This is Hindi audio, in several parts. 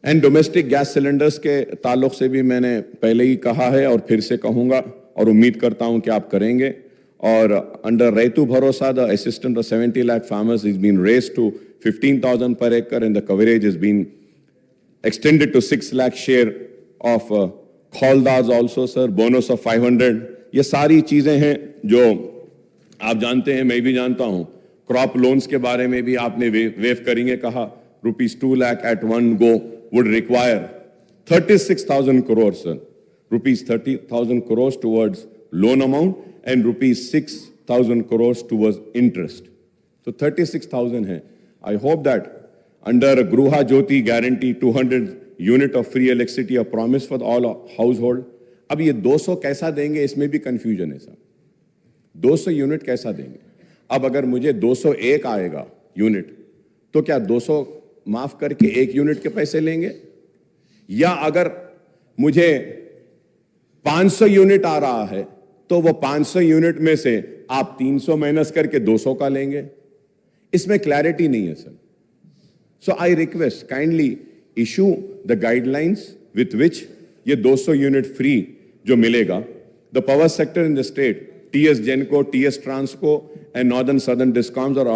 एंड डोमेस्टिक गैस सिलेंडर्स के ताल्लुक से भी मैंने पहले ही कहा है और फिर से कहूंगा और उम्मीद करता हूं कि आप करेंगे. और अंडर रैतु भरोसा the assistance of 70 lakh farmers is being raised to 15,000 per acre and the coverage is being extended to 6 lakh share of khawldars also sir. Bonus of 500. ये सारी चीजें हैं जो आप जानते हैं, मैं भी जानता हूं. क्रॉप लोन्स के बारे में भी आपने वेव करेंगे कहा. ₹2 lakh at one go would require 36,000 crores sir. ₹30,000 crores towards loan amount and ₹6,000 crores towards interest. So 36,000 है. I hope that under Gruha Jyoti guarantee 200 unit of free electricity a promise for all household. अब ये 200 कैसा देंगे इसमें भी कंफ्यूजन है सर. 200 यूनिट कैसा देंगे? अब अगर मुझे 201 आएगा यूनिट तो क्या 200 माफ करके 1 यूनिट के पैसे लेंगे? या अगर मुझे 500 यूनिट आ रहा है तो वो 500 यूनिट में से आप 300 माइनस करके 200 का लेंगे? इसमें क्लैरिटी नहीं है sir. So I request kindly issue the guidelines with which ये 200 यूनिट फ्री जो मिलेगा. The power sector in the state, TS Genco, TS Transco, and Northern Southern Discoms are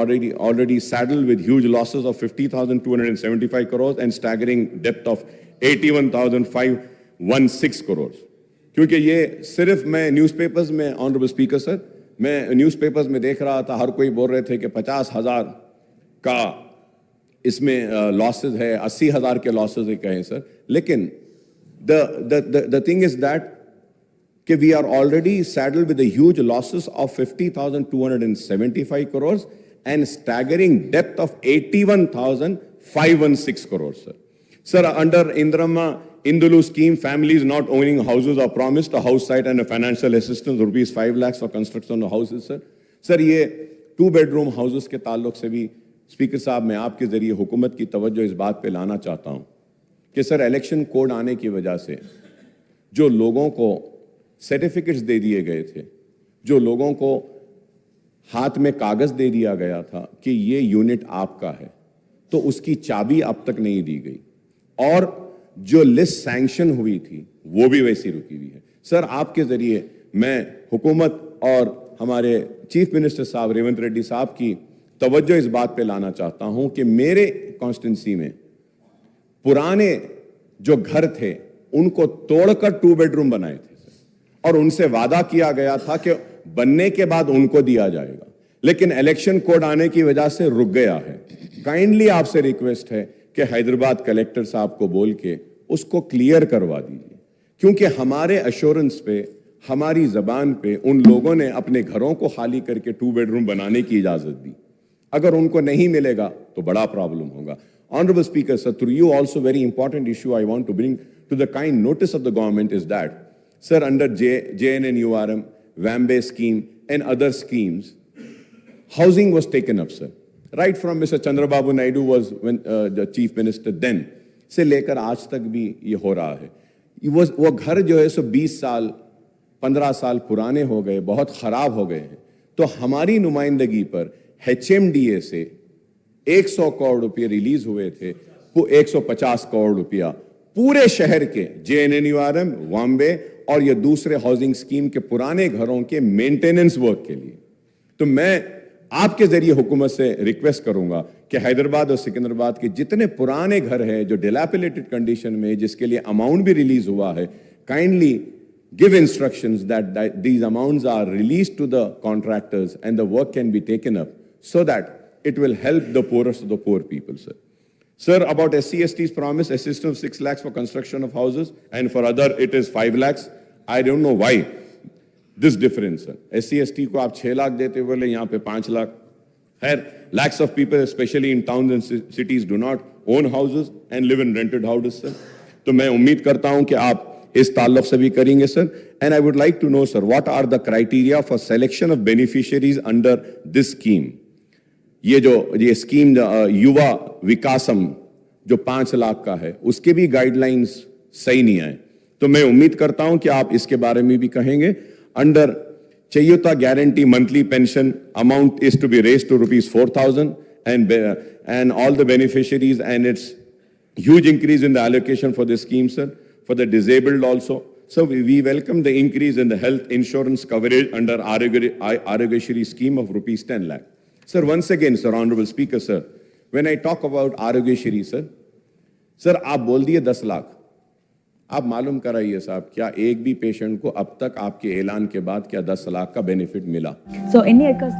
already saddled with huge losses of 50,275 crores and staggering debt of 81,516 crores. क्योंकि ये सिर्फ मैं न्यूज़पेपर्स में, ऑनरेबल स्पीकर सर, मैं न्यूज़पेपर्स में देख रहा था, हर कोई बोल रहे थे कि 50,000 का इसमें लॉसेस है, 80,000 के लॉसेस है कहें सर. लेकिन the thing is that we are already saddled with the huge losses of 50,275 crores and staggering debt of 81,516 crores, sir. Sir, under Indramma Indulu scheme, families not owning houses are promised a house site and a financial assistance ₹5 lakhs for construction of houses, sir. Sir, ये 2-bedroom houses के ताल्लुक से भी स्पीकर साहब मैं आपके जरिए हुकूमत की तवज्जो इस बात पे लाना चाहता हूं कि सर इलेक्शन कोड आने की वजह से जो लोगों को सर्टिफिकेट्स दे दिए गए थे, जो लोगों को हाथ में कागज दे दिया गया था कि ये यूनिट आपका है, तो उसकी चाबी अब तक नहीं दी गई. और जो लिस्ट सैंक्शन हुई थी वो भी वैसी रुकी हुई है. सर, आपके जरिए मैं हुकूमत और हमारे चीफ मिनिस्टर साहब रेवंत रेड्डी साहब की तवज्जो इस बात पे लाना चाहता हूं कि मेरे कॉन्स्टिट्यूंसी में पुराने जो घर थे उनको तोड़कर 2-bedroom बनाए थे और उनसे वादा किया गया था कि बनने के बाद उनको दिया जाएगा, लेकिन इलेक्शन कोड आने की वजह से रुक गया है. काइंडली आपसे रिक्वेस्ट है कि हैदराबाद कलेक्टर साहब को बोल के उसको क्लियर करवा दीजिए, क्योंकि हमारे अश्योरेंस पे, हमारी जबान पे उन लोगों ने अपने घरों को खाली करके 2-bedroom बनाने की इजाजत दी. अगर उनको नहीं मिलेगा तो बड़ा प्रॉब्लम होगा. Honorable Speaker, sir, through you also very important issue I want to bring to the kind notice of the government is that, sir, under JNNURM, WAMBE scheme and other schemes, housing was taken up, sir. Right from Mr. Chandrababu Naidu was when the chief minister then, से लेकर आज तक भी ये हो रहा है. वो घर जो है सो 20 साल 15 साल पुराने हो गए, बहुत खराब हो गए हैं. तो हमारी नुमाइंदगी पर HMDA से 100 करोड़ रुपए रिलीज हुए थे, वो 150 करोड़ रुपया पूरे शहर के JNNURM, वाम्बे और ये दूसरे हाउसिंग स्कीम के पुराने घरों के मेंटेनेंस वर्क के लिए. तो मैं आपके जरिए हुकूमत से रिक्वेस्ट करूंगा कि हैदराबाद और सिकंदराबाद के जितने पुराने घर हैं जो डिलैपिलेटेड कंडीशन में, जिसके लिए अमाउंट भी रिलीज हुआ है, kindly give instructions that these amounts are released to the contractors and the work can be taken up so that it will help the poorest of the poor people, sir. Sir, about SC/ST's promise assistance of 6 lakhs for construction of houses and for other it is 5 lakhs. I don't know why this difference, sir. SC/ST को आप 6 लाख देते बोले, यहाँ पे 5 lakh. Lakhs of people, especially in towns and cities, do not own houses and live in rented houses, sir. तो मैं उम्मीद करता हूँ कि आप इस ताल्लुक से भी करेंगे sir. And I would like to know sir, what are the criteria for selection of beneficiaries under this scheme. ये स्कीम युवा विकासम जो 5 लाख का है, उसके भी गाइडलाइंस सही नहीं आए. तो मैं उम्मीद करता हूं कि आप इसके बारे में भी कहेंगे. Under Chayuta guarantee monthly pension amount is to be raised to ₹4,000 and all the beneficiaries, and it's huge increase in the allocation for this scheme, sir, for the disabled also. So we welcome the increase in the health insurance coverage under Arogyashri scheme of rupees 10 lakh. Sir, once again, sir, Honorable Speaker, sir, when I talk about Arogyashri, sir, आप बोल दिए 10 लाख. आप मालूम कराइए साहब, क्या एक भी पेशेंट को अब तक आपके ऐलान के बाद क्या 10 लाख का बेनिफिट मिला? సో ఎన్ని ఎకర్స్